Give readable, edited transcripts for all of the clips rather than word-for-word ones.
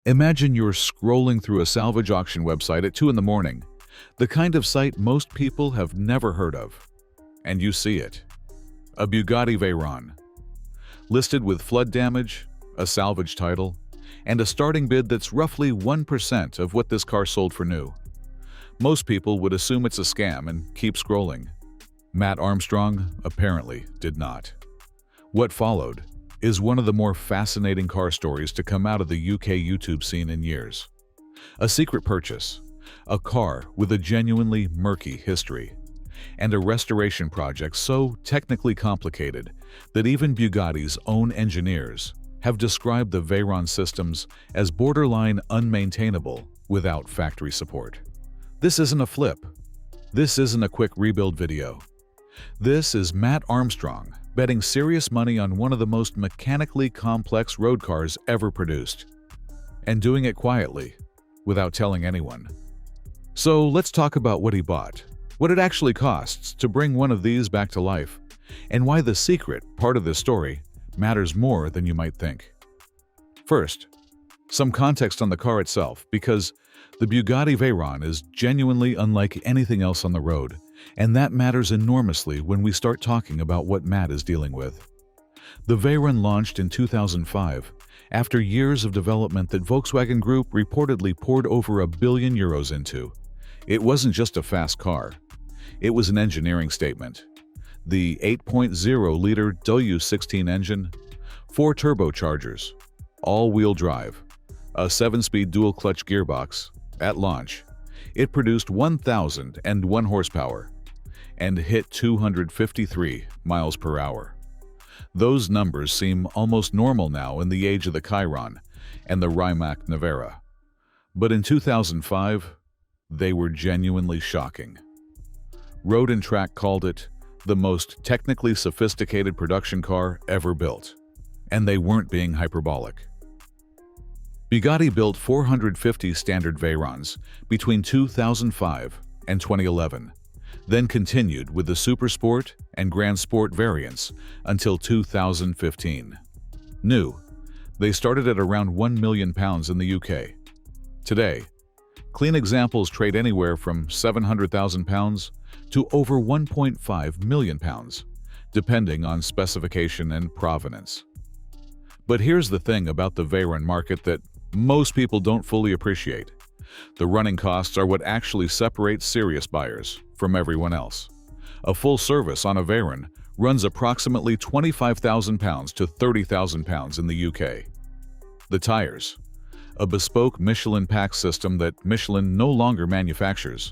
Imagine you're scrolling through a salvage auction website at 2 in the morning, the kind of site most people have never heard of. And you see it. A Bugatti Veyron. Listed with flood damage, a salvage title, and a starting bid that's roughly 1% of what this car sold for new. Most people would assume it's a scam and keep scrolling. Matt Armstrong apparently did not. What followed is one of the more fascinating car stories to come out of the UK YouTube scene in years. A secret purchase, a car with a genuinely murky history, and a restoration project so technically complicated that even Bugatti's own engineers have described the Veyron systems as borderline unmaintainable without factory support. This isn't a flip. This isn't a quick rebuild video. This is Matt Armstrong betting serious money on one of the most mechanically complex road cars ever produced, and doing it quietly, without telling anyone. So let's talk about what he bought, what it actually costs to bring one of these back to life, and why the secret part of this story matters more than you might think. First, some context on the car itself, because the Bugatti Veyron is genuinely unlike anything else on the road, and that matters enormously when we start talking about what Matt is dealing with. The Veyron launched in 2005, after years of development that Volkswagen Group reportedly poured over €1 billion into. It wasn't just a fast car. It was an engineering statement. The 8.0-liter W16 engine, 4 turbochargers, all-wheel drive, a 7-speed dual-clutch gearbox. At launch, it produced 1,001 horsepower and hit 253 miles per hour. Those numbers seem almost normal now in the age of the Chiron and the Rimac Nevera. But in 2005, they were genuinely shocking. Road and Track called it the most technically sophisticated production car ever built, and they weren't being hyperbolic. Bugatti built 450 standard Veyrons between 2005 and 2011, then continued with the Super Sport and Grand Sport variants until 2015. New, they started at around £1 million in the UK. Today, clean examples trade anywhere from £700,000 to over £1.5 million, depending on specification and provenance. But here's the thing about the Veyron market that most people don't fully appreciate. The running costs are what actually separates serious buyers from everyone else. A full service on a Veyron runs approximately £25,000 to £30,000 in the UK. The tires, a bespoke Michelin pack system that Michelin no longer manufactures,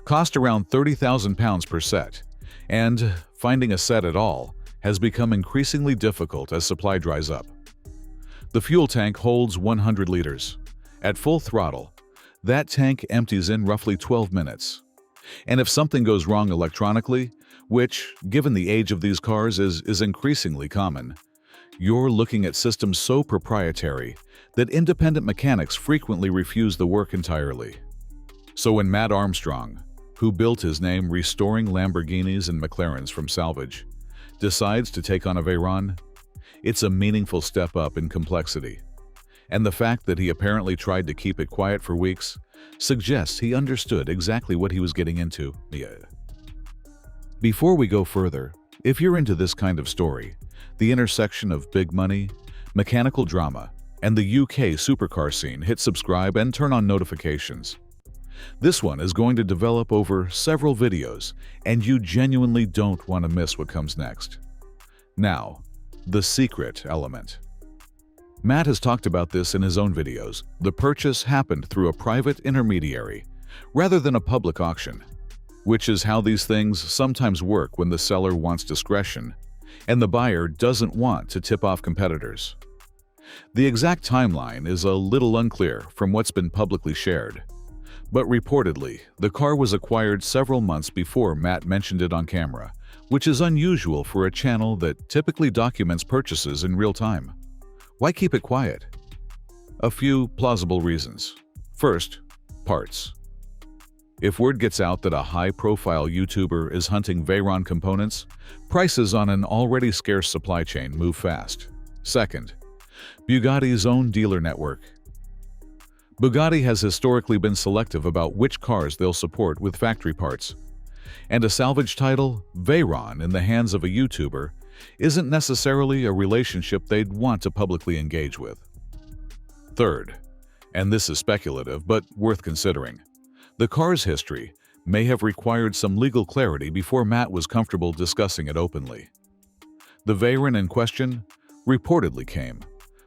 cost around £30,000 per set, and finding a set at all has become increasingly difficult as supply dries up. The fuel tank holds 100 liters. At full throttle, that tank empties in roughly 12 minutes. And if something goes wrong electronically, which, given the age of these cars, is increasingly common, you're looking at systems so proprietary that independent mechanics frequently refuse the work entirely. So when Matt Armstrong, who built his name restoring Lamborghinis and McLarens from salvage, decides to take on a Veyron, it's a meaningful step up in complexity. And the fact that he apparently tried to keep it quiet for weeks suggests he understood exactly what he was getting into. Before we go further, if you're into this kind of story, the intersection of big money, mechanical drama, and the UK supercar scene, hit subscribe and turn on notifications. This one is going to develop over several videos, and you genuinely don't want to miss what comes next. Now, the secret element. Matt has talked about this in his own videos. The purchase happened through a private intermediary, rather than a public auction, which is how these things sometimes work when the seller wants discretion and the buyer doesn't want to tip off competitors. The exact timeline is a little unclear from what's been publicly shared, but reportedly, the car was acquired several months before Matt mentioned it on camera, which is unusual for a channel that typically documents purchases in real time. Why keep it quiet? A few plausible reasons. First, parts. If word gets out that a high-profile YouTuber is hunting Veyron components, prices on an already scarce supply chain move fast. Second, Bugatti's own dealer network. Bugatti has historically been selective about which cars they'll support with factory parts, and a salvage title, Veyron, in the hands of a YouTuber isn't necessarily a relationship they'd want to publicly engage with. Third, and this is speculative but worth considering, the car's history may have required some legal clarity before Matt was comfortable discussing it openly. The Veyron in question reportedly came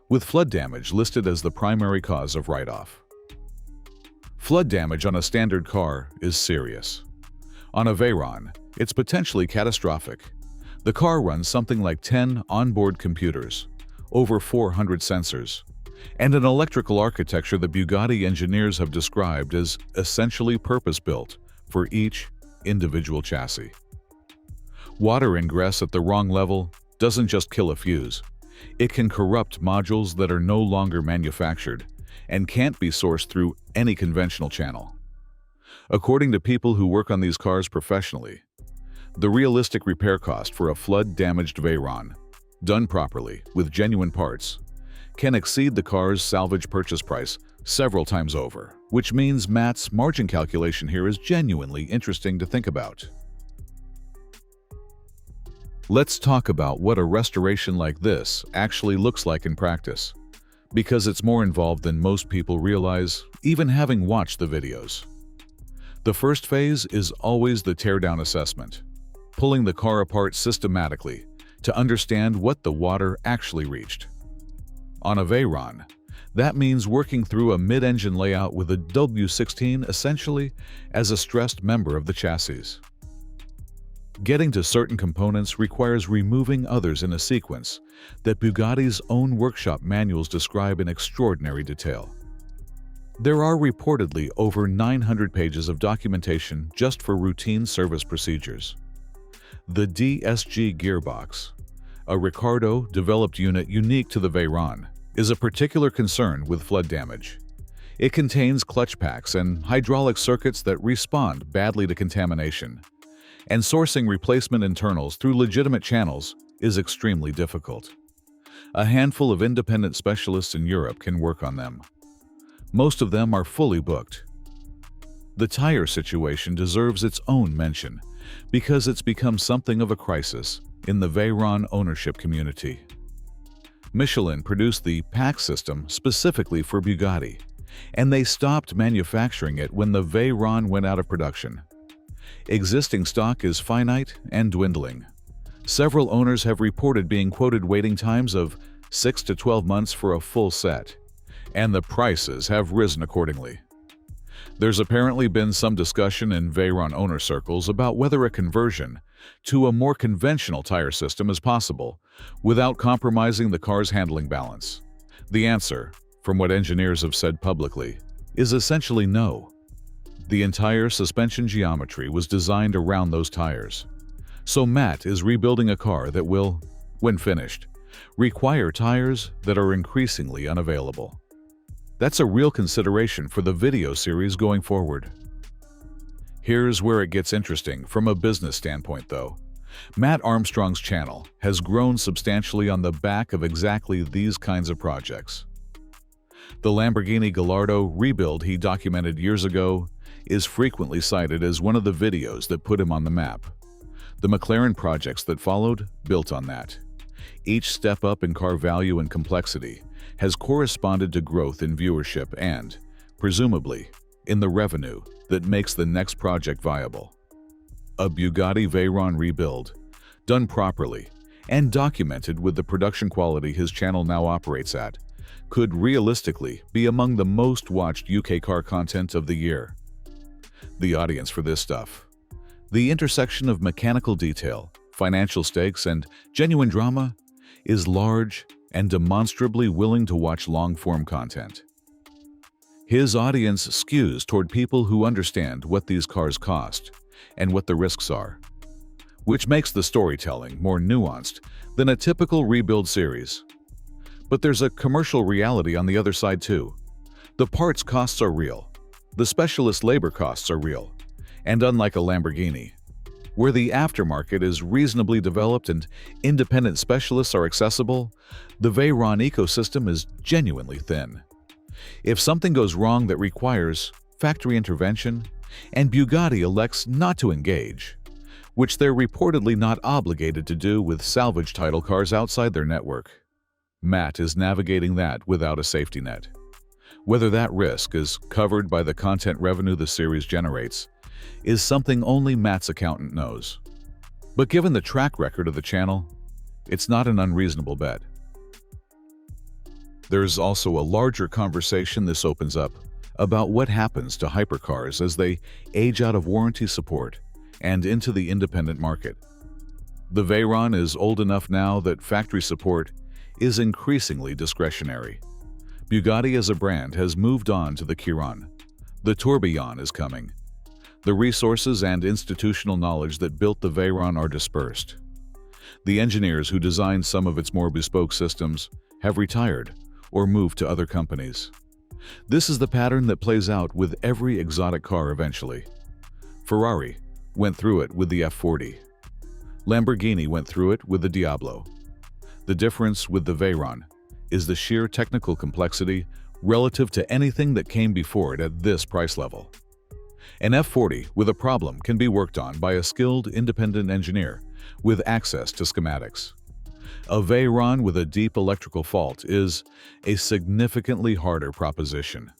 with flood damage listed as the primary cause of write-off. Flood damage on a standard car is serious. On a Veyron, it's potentially catastrophic. The car runs something like 10 onboard computers, over 400 sensors, and an electrical architecture that Bugatti engineers have described as essentially purpose-built for each individual chassis. Water ingress at the wrong level doesn't just kill a fuse. It can corrupt modules that are no longer manufactured and can't be sourced through any conventional channel. According to people who work on these cars professionally, the realistic repair cost for a flood-damaged Veyron, done properly with genuine parts, can exceed the car's salvage purchase price several times over, which means Matt's margin calculation here is genuinely interesting to think about. Let's talk about what a restoration like this actually looks like in practice, because it's more involved than most people realize, even having watched the videos. The first phase is always the teardown assessment, pulling the car apart systematically to understand what the water actually reached. On a Veyron, that means working through a mid-engine layout with a W16 essentially as a stressed member of the chassis. Getting to certain components requires removing others in a sequence that Bugatti's own workshop manuals describe in extraordinary detail. There are reportedly over 900 pages of documentation just for routine service procedures. The DSG gearbox, a Ricardo-developed unit unique to the Veyron, is a particular concern with flood damage. It contains clutch packs and hydraulic circuits that respond badly to contamination, and sourcing replacement internals through legitimate channels is extremely difficult. A handful of independent specialists in Europe can work on them. Most of them are fully booked. The tire situation deserves its own mention because it's become something of a crisis in the Veyron ownership community. Michelin produced the pack system specifically for Bugatti, and they stopped manufacturing it when the Veyron went out of production. Existing stock is finite and dwindling. Several owners have reported being quoted waiting times of 6 to 12 months for a full set, and the prices have risen accordingly. There's apparently been some discussion in Veyron owner circles about whether a conversion to a more conventional tire system is possible without compromising the car's handling balance. The answer, from what engineers have said publicly, is essentially no. The entire suspension geometry was designed around those tires. So Matt is rebuilding a car that will, when finished, require tires that are increasingly unavailable. That's a real consideration for the video series going forward. Here's where it gets interesting from a business standpoint, though. Matt Armstrong's channel has grown substantially on the back of exactly these kinds of projects. The Lamborghini Gallardo rebuild he documented years ago is frequently cited as one of the videos that put him on the map. The McLaren projects that followed built on that. Each step up in car value and complexity has corresponded to growth in viewership and, presumably, in the revenue that makes the next project viable. A Bugatti Veyron rebuild, done properly and documented with the production quality his channel now operates at, could realistically be among the most watched UK car content of the year. The audience for this stuff. The intersection of mechanical detail, financial stakes, and genuine drama is large and demonstrably willing to watch long-form content. His audience skews toward people who understand what these cars cost and what the risks are, which makes the storytelling more nuanced than a typical rebuild series. But there's a commercial reality on the other side too. The parts costs are real, the specialist labor costs are real, and unlike a Lamborghini, where the aftermarket is reasonably developed and independent specialists are accessible, the Veyron ecosystem is genuinely thin. If something goes wrong that requires factory intervention, and Bugatti elects not to engage, which they're reportedly not obligated to do with salvage title cars outside their network, Matt is navigating that without a safety net. Whether that risk is covered by the content revenue the series generates is something only Matt's accountant knows. But given the track record of the channel, it's not an unreasonable bet. There's also a larger conversation this opens up about what happens to hypercars as they age out of warranty support and into the independent market. The Veyron is old enough now that factory support is increasingly discretionary. Bugatti as a brand has moved on to the Chiron. The tourbillon is coming. The resources and institutional knowledge that built the Veyron are dispersed. The engineers who designed some of its more bespoke systems have retired or moved to other companies. This is the pattern that plays out with every exotic car eventually. Ferrari went through it with the F40. Lamborghini went through it with the Diablo. The difference with the Veyron is the sheer technical complexity relative to anything that came before it at this price level. An F40 with a problem can be worked on by a skilled independent engineer with access to schematics. A Veyron with a deep electrical fault is a significantly harder proposition.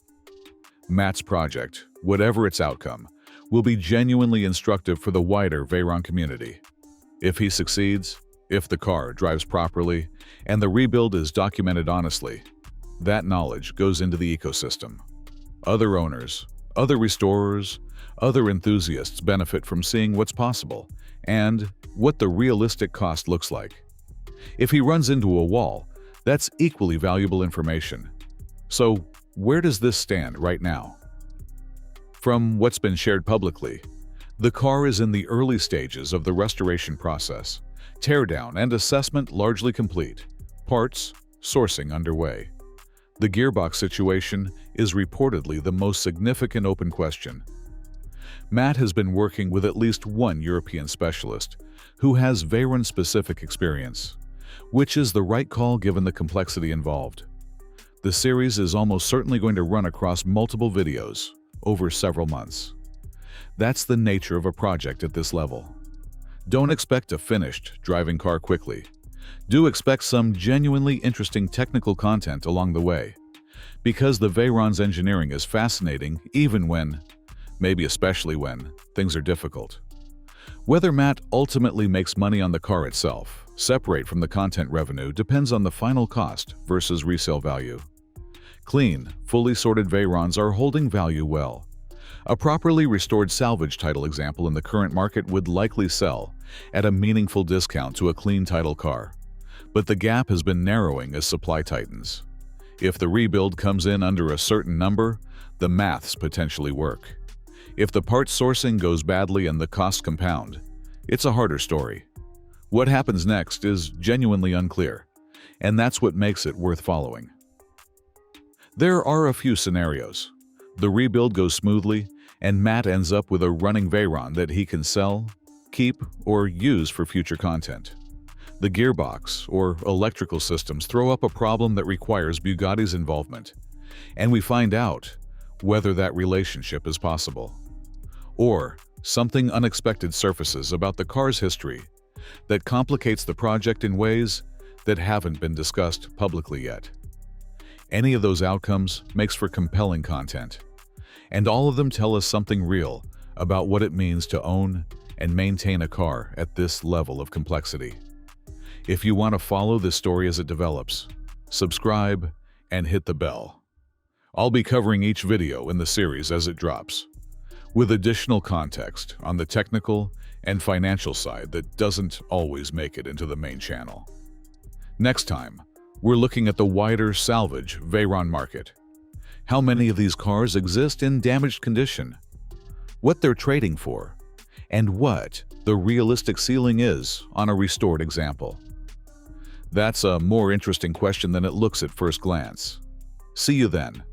Matt's project, whatever its outcome, will be genuinely instructive for the wider Veyron community. If he succeeds, if the car drives properly, and the rebuild is documented honestly, that knowledge goes into the ecosystem. Other owners, other restorers, other enthusiasts benefit from seeing what's possible and what the realistic cost looks like. If he runs into a wall, that's equally valuable information. So, where does this stand right now? From what's been shared publicly, the car is in the early stages of the restoration process. Teardown and assessment largely complete. Parts, sourcing underway. The gearbox situation is reportedly the most significant open question. Matt has been working with at least one European specialist who has Veyron-specific experience, which is the right call given the complexity involved. The series is almost certainly going to run across multiple videos over several months. That's the nature of a project at this level. Don't expect a finished driving car quickly. Do expect some genuinely interesting technical content along the way, because the Veyron's engineering is fascinating even when, maybe especially when, things are difficult. Whether Matt ultimately makes money on the car itself, separate from the content revenue, depends on the final cost versus resale value. Clean, fully sorted Veyrons are holding value well. A properly restored salvage title example in the current market would likely sell at a meaningful discount to a clean title car. But the gap has been narrowing as supply tightens. If the rebuild comes in under a certain number, the maths potentially work. If the parts sourcing goes badly and the costs compound, it's a harder story. What happens next is genuinely unclear, and that's what makes it worth following. There are a few scenarios. The rebuild goes smoothly, and Matt ends up with a running Veyron that he can sell, keep, or use for future content. The gearbox or electrical systems throw up a problem that requires Bugatti's involvement, and we find out whether that relationship is possible. Or something unexpected surfaces about the car's history that complicates the project in ways that haven't been discussed publicly yet. Any of those outcomes makes for compelling content, and all of them tell us something real about what it means to own and maintain a car at this level of complexity. If you want to follow this story as it develops, subscribe and hit the bell. I'll be covering each video in the series as it drops, with additional context on the technical and financial side that doesn't always make it into the main channel. Next time, we're looking at the wider salvage Veyron market. How many of these cars exist in damaged condition? What they're trading for? And what the realistic ceiling is on a restored example? That's a more interesting question than it looks at first glance. See you then.